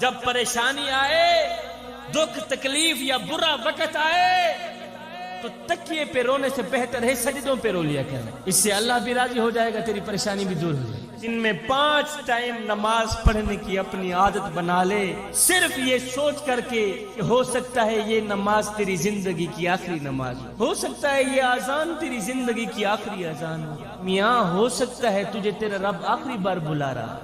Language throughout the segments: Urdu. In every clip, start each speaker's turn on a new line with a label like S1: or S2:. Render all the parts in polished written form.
S1: جب پریشانی آئے، دکھ تکلیف یا برا وقت آئے تو تکیے پہ رونے سے بہتر ہے سجدوں پہ رو لیا کرنا، اس سے اللہ بھی راضی ہو جائے گا، تیری پریشانی بھی دور ہو جائے گی۔ جن میں 5 ٹائم نماز پڑھنے کی اپنی عادت بنا لے، صرف یہ سوچ کر کے کہ ہو سکتا ہے یہ نماز تیری زندگی کی آخری نماز ہو سکتا ہے یہ اذان تیری زندگی کی آخری اذان ہو، میاں ہو سکتا ہے تجھے تیرا رب آخری بار بلا رہا۔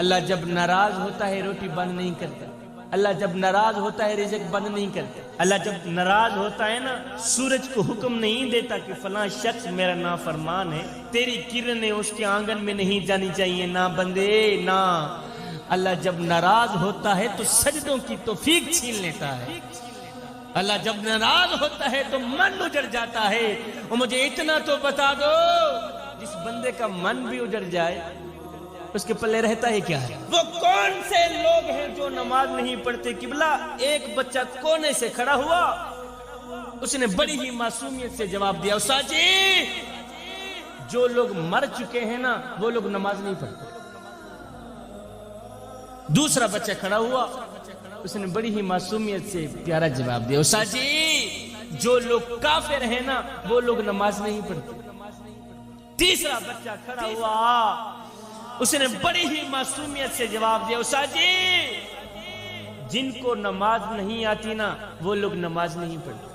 S1: اللہ جب ناراض ہوتا ہے روٹی بند نہیں کرتا، اللہ جب ناراض ہوتا ہے رزق بند نہیں کرتا، اللہ جب ناراض ہوتا ہے نا سورج کو حکم نہیں دیتا کہ فلاں شخص میرا نافرمان ہے، تیری کرنیں اس کے آنگن میں نہیں جانی چاہیے، نہ بندے نہ۔ اللہ جب ناراض ہوتا ہے تو سجدوں کی توفیق چھین لیتا ہے، اللہ جب ناراض ہوتا ہے تو من اجڑ جاتا ہے۔ اور مجھے اتنا تو بتا دو، جس بندے کا من بھی اجڑ جائے اس کے پلے رہتا ہے کیا ہے؟ وہ کون سے لوگ ہیں جو نماز نہیں پڑھتے؟ قبلہ ایک بچہ کونے سے کھڑا ہوا، اس نے بڑی ہی معصومیت سے جواب دیا، استاد جی جو لوگ مر چکے ہیں نا وہ لوگ نماز نہیں پڑھتے۔ دوسرا بچہ کھڑا ہوا، اس نے بڑی ہی معصومیت سے پیارا جواب دیا، استاد جی جو لوگ کافر ہیں نا وہ لوگ نماز نہیں پڑھتے۔ تیسرا بچہ کھڑا ہوا، اس نے بڑی ہی معصومیت سے جواب دیا، استاد جی جن کو نماز نہیں آتی نا وہ لوگ نماز نہیں پڑھتے۔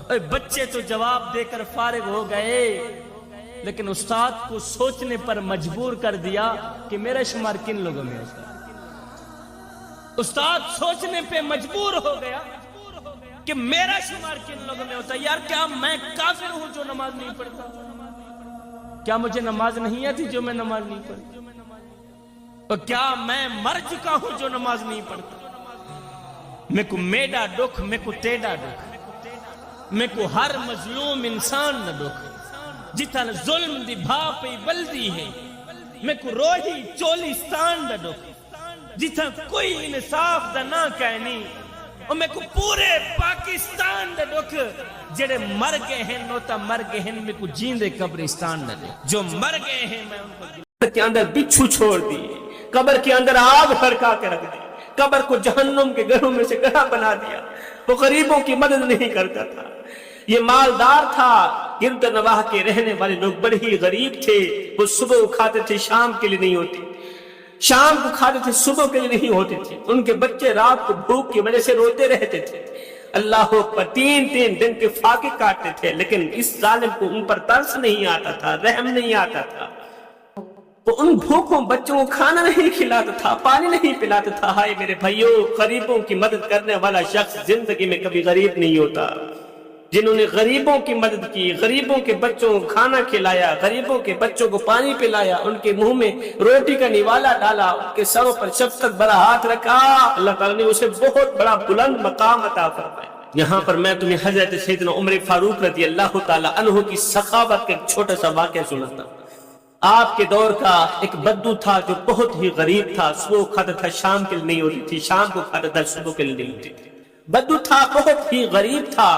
S1: اور بچے تو جواب دے کر فارغ ہو گئے، لیکن استاد کو سوچنے پر مجبور کر دیا کہ میرا شمار کن لوگوں میں ہوتا ہے۔ استاد سوچنے پہ مجبور ہو گیا کہ میرا شمار کن لوگوں میں ہوتا ہے۔ یار کیا میں کافر ہوں جو نماز نہیں پڑھتا؟ کیا مجھے نماز نہیں آتی جو میں نماز نہیں پڑھتا؟ اور کیا میں مر چکا ہوں جو نماز نہیں پڑھتا؟ میں کو میڈا دکھ، میں کو تیڈا دکھ، میں کو ہر مظلوم انسان نہ دکھ، جتنا ظلم دی بھاپی بلدی ہے، میں کو روہی چولستان دا دکھ، جتنا کوئی انصاف دا نہ کہنی، اور میں کو پورے پاکستان دا دکھ، جڑے مر گئے ہیں نوتا مر گئے ہیں، میں کو جیندے قبرستان دا دکھ، جو مر گئے ہیں میں ان کو قبر کے اندر بچھو چھوڑ دیے، قبر کے اندر آگ بھڑکا کے رکھ دی، قبر کو جہنم کے گھروں میں سے گڑھا بنا دیا۔ وہ غریبوں کی مدد نہیں کرتا تھا، یہ مالدار تھا، گرد نواح کے رہنے والے لوگ بڑے ہی غریب تھے، وہ صبح کو کھاتے تھے شام کے لیے نہیں ہوتی، شام کو کھاتے تھے صبح کے لیے نہیں ہوتے تھے، ان کے بچے رات کو بھوک کی وجہ سے روتے رہتے تھے، اللہ پر 3 دن کے فاقے کاٹتے تھے، لیکن اس ظالم کو ان پر ترس نہیں آتا تھا، رحم نہیں آتا تھا، وہ ان بھوکوں بچوں کو کھانا نہیں کھلاتا تھا، پانی نہیں پلاتا تھا۔ ہائے میرے بھائیوں، غریبوں کی مدد کرنے والا شخص زندگی میں کبھی غریب نہیں ہوتا۔ جنہوں نے غریبوں کی مدد کی، غریبوں کے بچوں کو کھانا کھلایا، غریبوں کے بچوں کو پانی پلایا، ان کے منہ میں روٹی کا نوالا ڈالا، ان کے سروں پر شفقت بھرا ہاتھ رکھا، اللہ تعالیٰ نے اسے بہت بڑا بلند مقام عطا فرمایا۔ یہاں پر میں تمہیں حضرت سیدنا عمر فاروق رضی اللہ تعالیٰ عنہ کی سخاوت کا ایک چھوٹا سا واقعہ سناتا ہوں۔ آپ کے دور کا ایک بدو تھا جو بہت ہی غریب تھا، صبح کھاتا تھا شام کے لیے نہیں ہوتی تھی، شام کو کھاتا تھا صبح کے لیے نہیں ہوتی تھی، بدو تھا، بہت ہی غریب تھا۔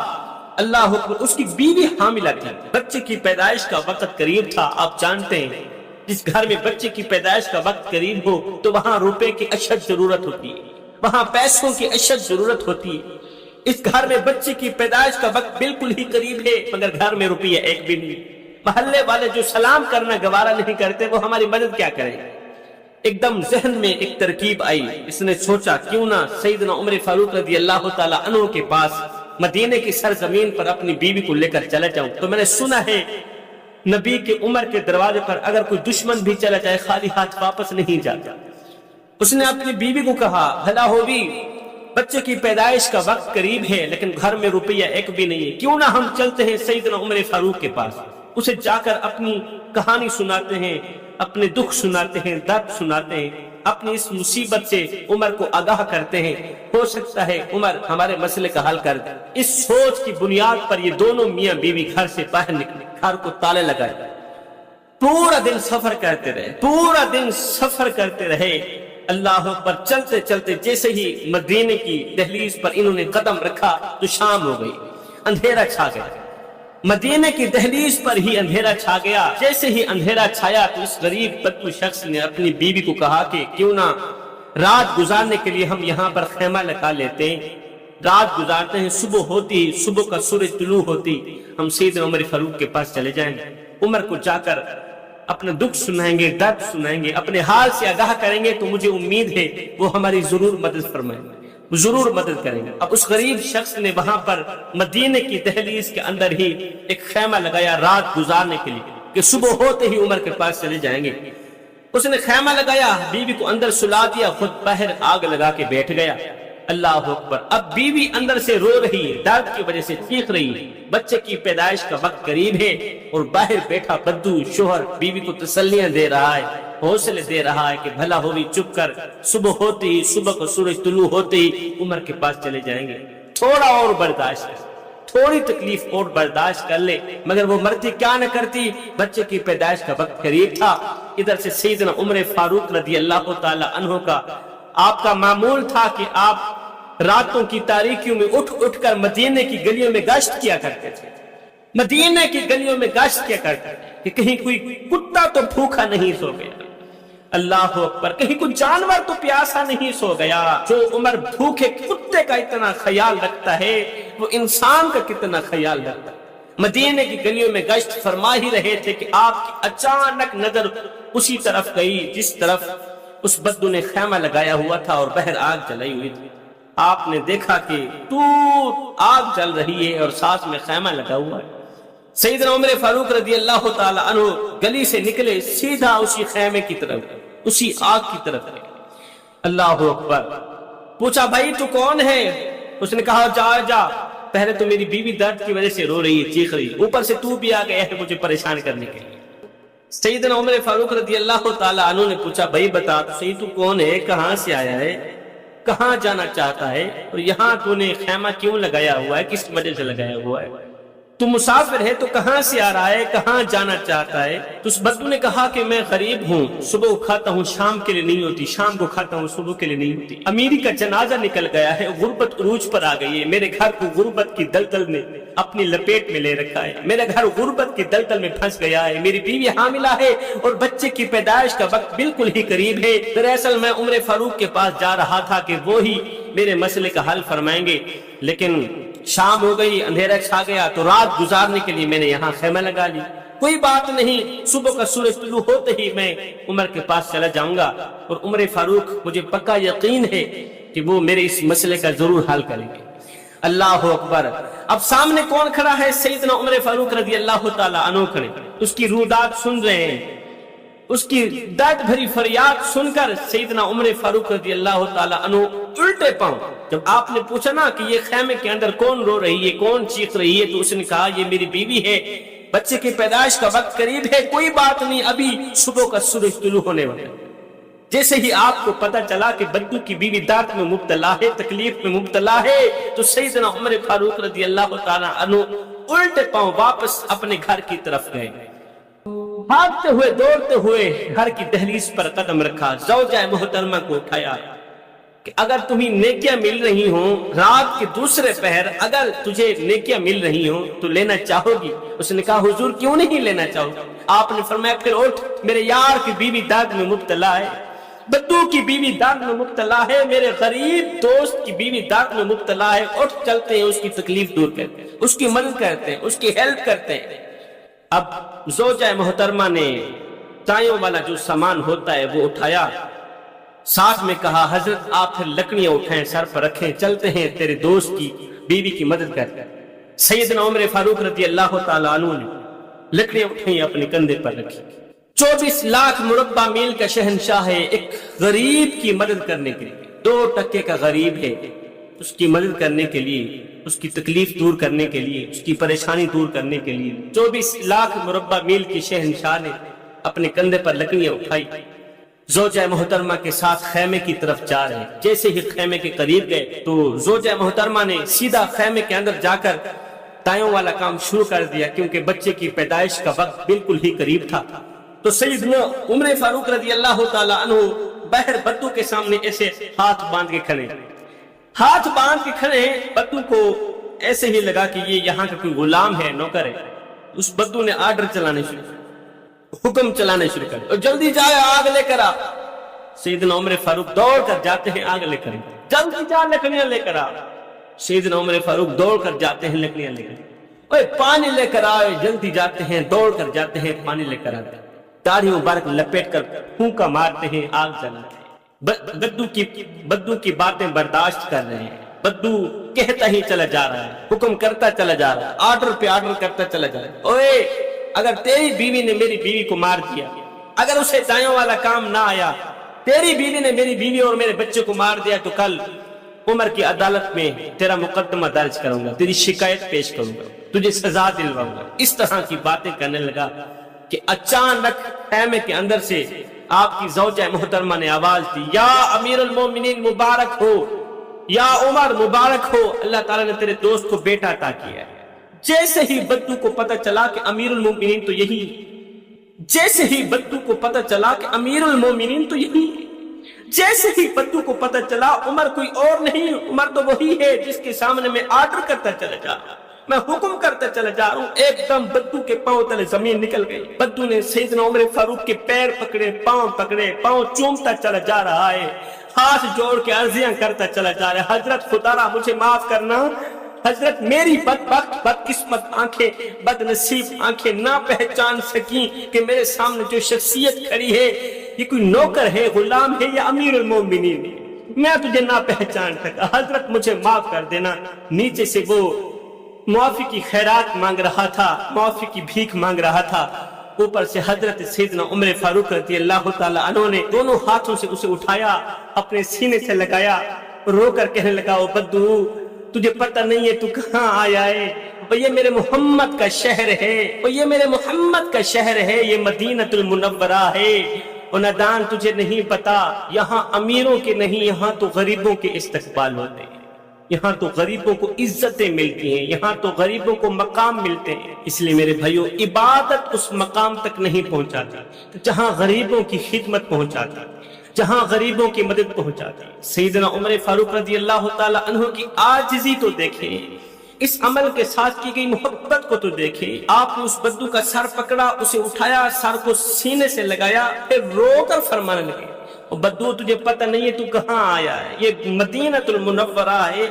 S1: اللہ اکبر، اس کی بیوی حاملہ تھی، بچے کی پیدائش کا وقت قریب تھا۔ آپ جانتے ہیں جس گھر میں بچے کی پیدائش کا وقت قریب ہو تو وہاں روپے کی اشد ضرورت ہوتی ہے، وہاں پیسوں کی اشد ضرورت ہوتی ہے۔ اس گھر میں بچے کی پیدائش کا وقت بالکل ہی قریب ہے، مگر گھر میں روپیہ ایک بھی نہیں۔ محلے والے جو سلام کرنا گوارا نہیں کرتے وہ ہماری مدد کیا کریں؟ ایک دم ذہن میں ایک ترکیب آئی، اس نے سوچا کیوں نہ سیدنا عمر فاروق رضی اللہ تعالیٰ عنہ کے پاس مدینے کی سرزمین پر اپنی بیوی کو لے کر چلا جاؤں۔ تو میں نے سنا ہے نبی کے عمر کے دروازے پر اگر کوئی دشمن بھی چلا جائے خالی ہاتھ واپس نہیں جاتا۔ اس نے اپنی بیوی کو کہا، بھلا ہوگی بچے کی پیدائش کا وقت قریب ہے لیکن گھر میں روپیہ ایک بھی نہیں ہے، کیوں نہ ہم چلتے ہیں سیدنا عمر فاروق کے پاس، اسے جا کر اپنی کہانی سناتے ہیں، اپنے دکھ سناتے ہیں، درد سناتے ہیں، اپنی اس مصیبت سے عمر کو آگاہ کرتے ہیں، ہو سکتا ہے عمر ہمارے مسئلے کا حل کر دے۔ اس سوچ کی بنیاد پر یہ دونوں میاں بیوی گھر سے باہر نکلے، گھر کو تالے لگائے، پورا دن سفر کرتے رہے، پورا دن سفر کرتے رہے۔ اللہ اکبر، چلتے چلتے جیسے ہی مدینے کی دہلیز پر انہوں نے قدم رکھا تو شام ہو گئی، اندھیرا چھا گیا۔ مدینے کی دہلیز پر ہی اندھیرا چھا گیا۔ جیسے ہی اندھیرا چھایا تو اس غریب بدو شخص نے اپنی بیوی کو کہا کہ کیوں نہ
S2: رات گزارنے کے لیے ہم یہاں پر خیمہ لگا لیتے ہیں، رات گزارتے ہیں، صبح ہوتی، صبح کا سورج طلوع ہوتی ہم سیدنا عمر فاروق کے پاس چلے جائیں گے، عمر کو جا کر اپنا دکھ سنائیں گے، درد سنائیں گے، اپنے حال سے آگاہ کریں گے، تو مجھے امید ہے وہ ہماری ضرور مدد فرمائیں گے، ضرور مدد کریں گے۔ اب اس غریب شخص نے وہاں پر مدینے کی دہلیز کے اندر ہی ایک خیمہ لگایا رات گزارنے کے لیے کہ صبح ہوتے ہی عمر کے پاس چلے جائیں گے۔ اس نے خیمہ لگایا، بیوی کو اندر سلا دیا، خود باہر آگ لگا کے بیٹھ گیا۔ اللہ اکبر! اب بیوی اندر سے رو رہی ہے، درد کی وجہ سے چیخ رہی ہے، بچے کی پیدائش کا وقت قریب ہے، اور باہر بیٹھا بدو شوہر بیوی کو تسلیاں دے رہا ہے، حوصلے دے رہا ہے کہ بھلا ہوئی چپ کر، صبح ہوتے ہی، صبح کا سورج طلوع ہوتے ہی عمر کے پاس چلے جائیں گے، تھوڑا اور برداشت کر، تھوڑی تکلیف اور برداشت کر لے۔ مگر وہ مرتی کیا نہ کرتی، بچے کی پیدائش کا وقت قریب تھا۔ ادھر سے سیدنا عمر فاروق رضی اللہ تعالی عنہ کا آپ کا معمول تھا کہ آپ راتوں کی تاریکیوں میں اٹھ اٹھ کر مدینے کی گلیوں میں گشت کیا کرتے تھے، مدینے کی گلیوں میں گشت کیا کرتے تھے کہ کہیں کوئی کتا تو بھوکا نہیں سو گیا، اللہ اکبر، کہیں کوئی جانور تو پیاسا نہیں سو گیا۔ جو عمر بھوکے کتے کا اتنا خیال رکھتا ہے، وہ انسان کا کتنا خیال رکھتا ہے۔ مدینے کی گلیوں میں گشت فرما ہی رہے تھے کہ آپ کی اچانک نظر اسی طرف گئی جس طرف اس بدو نے خیمہ لگایا ہوا تھا اور باہر آگ جلائی ہوئی تھی۔ آپ نے دیکھا کہ دور آگ جل رہی ہے اور ساتھ میں خیمہ لگا ہوا ہے۔ سیدنا عمر فاروق رضی اللہ تعالی عنہ گلی سے نکلے، سیدھا اسی خیمے کی طرف، اسی آگ کی طرف گئے۔ اللہ اکبر! پوچھا بھائی تو کون ہے؟ اس نے کہا جا، پہلے تو میری بیوی درد کی وجہ سے رو رہی ہے، چیخ رہی ہے، اوپر سے تو بھی آ گیا ہے مجھے پریشان کرنے کے لیے۔ سیدنا عمر فاروق رضی اللہ تعالی عنہ نے پوچھا بھائی بتا تو صحیح تو کون ہے، کہاں سے آیا ہے، کہاں جانا چاہتا ہے، اور یہاں تو نے خیمہ کیوں لگایا ہوا ہے، کس وجہ سے لگایا ہوا ہے، تو مسافر ہے تو کہاں سے آ رہا ہے، کہاں جانا چاہتا ہے؟ تو اس بدو نے کہا کہ میں غریب ہوں، صبح کھاتا ہوں شام کے لیے نہیں ہوتی، شام کو کھاتا ہوں صبح کے لیے نہیں ہوتی، امیری کا جنازہ نکل گیا ہے، غربت عروج پر آ گئی ہے، میرے گھر کو غربت کی دلدل نے اپنی لپیٹ میں لے رکھا ہے، میرا گھر غربت کی دلدل میں پھنس گیا ہے، میری بیوی حاملہ ہے اور بچے کی پیدائش کا وقت بالکل ہی قریب ہے۔ دراصل میں عمر فاروق کے پاس جا رہا تھا کہ وہی میرے مسئلے کا حل فرمائیں گے، لیکن شام ہو گئی، اندھیرا چھا گیا، تو رات گزارنے کے لیے میں نے یہاں خیمہ لگا لی۔ کوئی بات نہیں، صبح کا سورج طلوع ہوتے ہی میں عمر کے پاس چلا جاؤں گا، اور عمر فاروق مجھے پکا یقین ہے کہ وہ میرے اس مسئلے کا ضرور حل کریں گے۔ اللہ اکبر! اب سامنے کون کھڑا ہے؟ سیدنا عمر فاروق رضی اللہ تعالی عنہ کھڑے، اس کی روداد سن رہے ہیں، اس کی درد بھری فریاد سن کر سیدنا عمر فاروق رضی اللہ تعالی عنہ الٹے پاؤں، جب آپ نے پوچھا نا کہ یہ خیمے کے اندر کون رو رہی ہے، کون چیخ رہی ہے، تو اس نے کہا یہ میری بیوی ہے، بچے کی پیدائش کا وقت قریب ہے، کوئی بات نہیں، ابھی صبح کا سورج طلوع ہونے والا ہے۔ جیسے ہی آپ کو پتا چلا کہ بدو کی بیوی درد میں مبتلا ہے، تکلیف میں مبتلا ہے، تو سیدنا عمر فاروق رضی اللہ تعالی عنہ الٹے پاؤں واپس اپنے گھر کی طرف گئے، بھاگتے ہوئے دوڑتے ہوئے گھر کی دہلیز پر قدم رکھا، زوجہ محترمہ کو اٹھایا کہ اگر تمہیں نیکیاں مل رہی ہوں، رات کے دوسرے پہر اگر تجھے نیکیاں مل رہی ہوں تو لینا چاہو گی؟ اس نے کہا حضور کیوں نہیں لینا چاہو گی؟ آپ نے فرمایا پھر اٹھ، میرے یار کی بیوی درد میں مبتلا ہے، بدو کی بیوی درد میں مبتلا ہے، میرے غریب دوست کی بیوی درد میں مبتلا ہے، اٹھ چلتے ہیں اس کی تکلیف دور کرتے ہیں، اس کی مدد کرتے ہیں، اس کی ہیلپ کرتے ہیں۔ اب زوجہ محترمہ نے چائیوں والا جو سامان ہوتا ہے وہ اٹھایا، ساتھ میں کہا حضرت آپ پھر لکڑیاں اٹھائیں، سر پر رکھیں، چلتے ہیں تیرے دوست کی بیوی کی مدد کرتے ہیں۔ سیدنا عمر فاروق رضی اللہ تعالی عنہ نے لکڑیاں اٹھائیں، اپنے کندھے پر رکھی۔ 24 لاکھ مربع میل کا شہنشاہ ہے، ایک غریب کی مدد کرنے کے لیے، 2% کا غریب ہے، اس کی مدد کرنے کے لیے، اس کی تکلیف دور کرنے کے لیے، اس کی پریشانی دور کرنے کے لیے 24 لاکھ مربع میل کی شہنشاہ نے اپنے کندھے پر لکڑیاں اٹھائی، زوجہ محترمہ کے ساتھ خیمے کی طرف جا رہے۔ جیسے ہی خیمے کے قریب گئے تو زوجہ محترمہ نے سیدھا خیمے کے اندر جا کر تائیوں والا کام شروع کر دیا، کیونکہ بچے کی پیدائش کا وقت بالکل ہی قریب تھا۔ تو سیدنا عمر فاروق رضی اللہ تعالی عنہ باہر بدو کے سامنے ایسے ہاتھ باندھ کے کھڑے، ہاتھ باندھ کے کھڑے، بدو کو ایسے ہی لگا کہ یہ یہاں کا کوئی غلام ہے، نوکر ہے۔ اس بدو نے آرڈر چلانے شروع، حکم چلانے شروع کر، اور جلدی جائے آگ لے کر آ، سیدنا عمر فاروق دوڑ کر جاتے ہیں آگ لے کر، جلدی جا لکڑیاں لے کر آ۔ سیدنا عمر فاروق دوڑ کر جاتے ہیں لکڑیاں لے کر، اوے پانی لے کر آئے، جلدی جاتے ہیں، دوڑ کر جاتے ہیں، پانی لے کر آتے ہیں، داڑھی مبارک لپیٹ کر پھونکا مارتے ہیں، آگ جلاتے ہیں۔ بدو کی باتیں برداشت کر رہے ہیں، بدو کہتا ہی چلا جا رہا ہے، حکم کرتا چلا جا رہا ہے، آرڈر پہ آرڈر کرتا چلا جا رہا ہے۔ اوے اگر تیری بیوی نے میری بیوی کو مار دیا، اگر اسے دائیوں والا کام نہ آیا، تیری بیوی نے میری بیوی اور میرے بچے کو مار دیا، تو کل عمر کی عدالت میں تیرا مقدمہ درج کروں گا، تیری شکایت پیش کروں گا، تجھے سزا دلواؤں گا۔ اس طرح کی باتیں کرنے لگا کہ اچانک خیمے کے اندر سے آپ کی زوجہ محترمہ نے آواز دی، یا امیر المومنین مبارک ہو، یا عمر مبارک ہو، اللہ تعالیٰ نے تیرے دوست کو بیٹا عطا کیا ہے۔ جیسے ہی بدو کو پتہ چلا کہ امیر المومنین تو یہی، جیسے ہی بدو کو پتہ چلا کہ امیر المومنین تو یہی، جیسے ہی بدو کو پتہ چلا عمر کوئی اور نہیں، عمر تو وہی ہے جس کے سامنے میں آرڈر کرتا چلا جا رہا، میں حکم کرتا چلا جا رہا ہوں، ایک دم بدو کے پاؤں تلے زمین نکل گئی۔ بدو نے سیدنا عمر فاروق کے پیر پکڑے، پاؤں چومتا چلا جا رہا ہے، ہاتھ جوڑ کے عرضیاں کرتا چلا جا رہا ہے، حضرت خدا را مجھے معاف کرنا، حضرت میری بدبخت بدقسمت آنکھیں، بد نصیب آنکھیں نہ پہچان سکیں کہ میرے سامنے جو شخصیت کھڑی ہے یہ کوئی نوکر ہے، غلام ہے یا امیر المومنین ہے، میں تجھے نہ پہچان سکا، حضرت مجھے معاف کر دینا۔ نیچے سے وہ معافی کی خیرات مانگ رہا تھا، معافی کی بھیک مانگ رہا تھا، اوپر سے حضرت سیدنا عمر فاروق رضی اللہ تعالیٰ عنہ نے دونوں ہاتھوں سے اسے اٹھایا، اپنے سینے سے لگایا، رو کر کہنے لگا، او بدو تجھے پتہ نہیں ہے تو کہاں آیا ہے، وہ یہ میرے محمد کا شہر ہے، وہ یہ میرے محمد کا شہر ہے، یہ مدینۃ المنورہ ہے، اور نادان تجھے نہیں پتا یہاں امیروں کے نہیں، یہاں تو غریبوں کے استقبال ہوتے ہیں، یہاں تو غریبوں کو عزتیں ملتی ہیں، یہاں تو غریبوں کو مقام ملتے ہیں۔ اس لیے میرے بھائیو، عبادت اس مقام تک نہیں پہنچاتی جہاں غریبوں کی خدمت پہنچاتی، جہاں غریبوں کی مدد پہنچاتی۔ سیدنا عمر فاروق رضی اللہ تعالی عنہ کی عاجزی تو دیکھیں، اس عمل کے ساتھ کی گئی محبت کو تو دیکھیں۔ آپ نے اس بدو کا سر پکڑا، اسے اٹھایا، سر کو سینے سے لگایا، پھر رو کر فرمانے لگے، بدو تجھے پتہ نہیں ہے تو کہاں آیا ہے، یہ مدینۃ المنورہ ہے،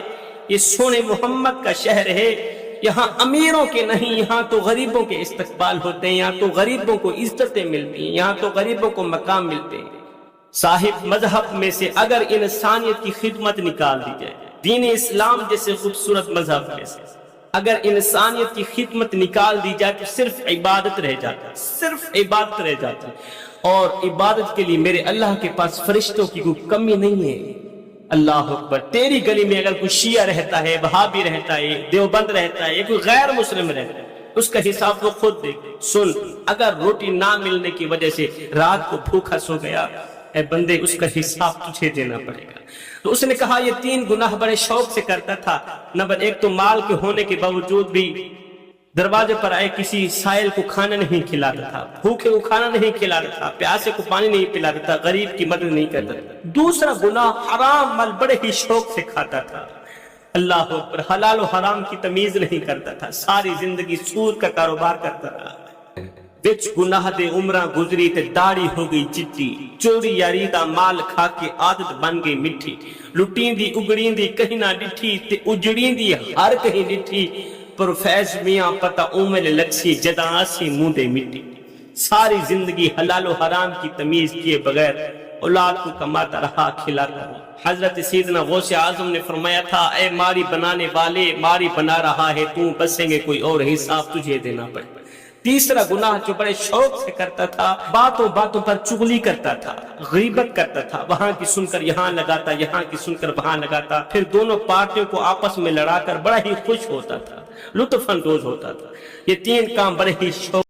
S2: یہ سونے محمد کا شہر ہے، یہاں امیروں کے نہیں، یہاں تو غریبوں کے استقبال ہوتے ہیں، یہاں تو غریبوں کو عزتیں ملتی ہیں، یہاں تو غریبوں کو مقام ملتے ہیں۔ صاحب مذہب میں سے اگر انسانیت کی خدمت نکال دی جائے، دین اسلام جیسے خوبصورت مذہب میں سے اگر انسانیت کی خدمت نکال دی جائے تو صرف عبادت رہ جاتا، صرف عبادت رہ جاتا، اور عبادت کے لیے میرے اللہ کے پاس فرشتوں کی کوئی کمی نہیں ہے۔ اللہ اکبر، تیری گلی میں اگر کوئی شیعہ رہتا ہے، وہابی رہتا ہے، دیوبند رہتا ہے، کوئی غیر مسلم رہتا ہے، اس کا حساب وہ خود دیکھ۔ سن، اگر روٹی نہ ملنے کی وجہ سے رات کو بھوکا سو گیا، اے بندے اس کا حساب تجھے دینا پڑے گا۔ تو اس نے کہا یہ 3 گناہ بڑے شوق سے کرتا تھا۔ نمبر 1 تو مال کے ہونے کے باوجود بھی دروازے پر آئے کسی سائل کو کھانا نہیں کھلاتا تھا، بھوکے کو کھانا نہیں کھلاتا تھا، پیاسے کو پانی نہیں پلاتا تھا، غریب کی مدد نہیں کرتا تھا۔ دوسرا گناہ، حرام مال بڑے ہی شوق سے کھاتا تھا۔ اللہ اکبر، حلال و حرام کی تمیز نہیں کرتا تھا، ساری زندگی سود کا کاروبار کرتا رہا۔ وچ گناہ دے عمرہ گزری تے داڑھی ہو گئی چٹی، چوری یاری دا مال کھا کے عادت بن گئی مٹھی، لٹین دی اگڑین دی کہیں نہ ڈٹھی تے اجڑین دی ہر کہیں ڈٹھی، پروفیس میاں پتہ اومل لکسی جدا آسی منہ دے مٹی۔ ساری زندگی حلال و حرام کی تمیز کیے بغیر اولاد کو کماتا رہا، کھلاتا رہا۔ حضرت سیدنا غوث اعظم نے فرمایا تھا، اے ماری بنانے والے، ماری بنا رہا ہے تو، بسیں گے کوئی اور حساب تجھے دینا پڑے۔ تیسرا گناہ جو بڑے شوق سے کرتا تھا، باتوں باتوں پر چغلی کرتا تھا، غیبت کرتا تھا، وہاں کی سن کر یہاں لگاتا، یہاں کی سن کر وہاں لگاتا، پھر دونوں پارٹیوں کو آپس میں لڑا کر بڑا ہی خوش ہوتا تھا، لطف اندوز ہوتا تھا۔ یہ 3 کام بڑے ہی شوق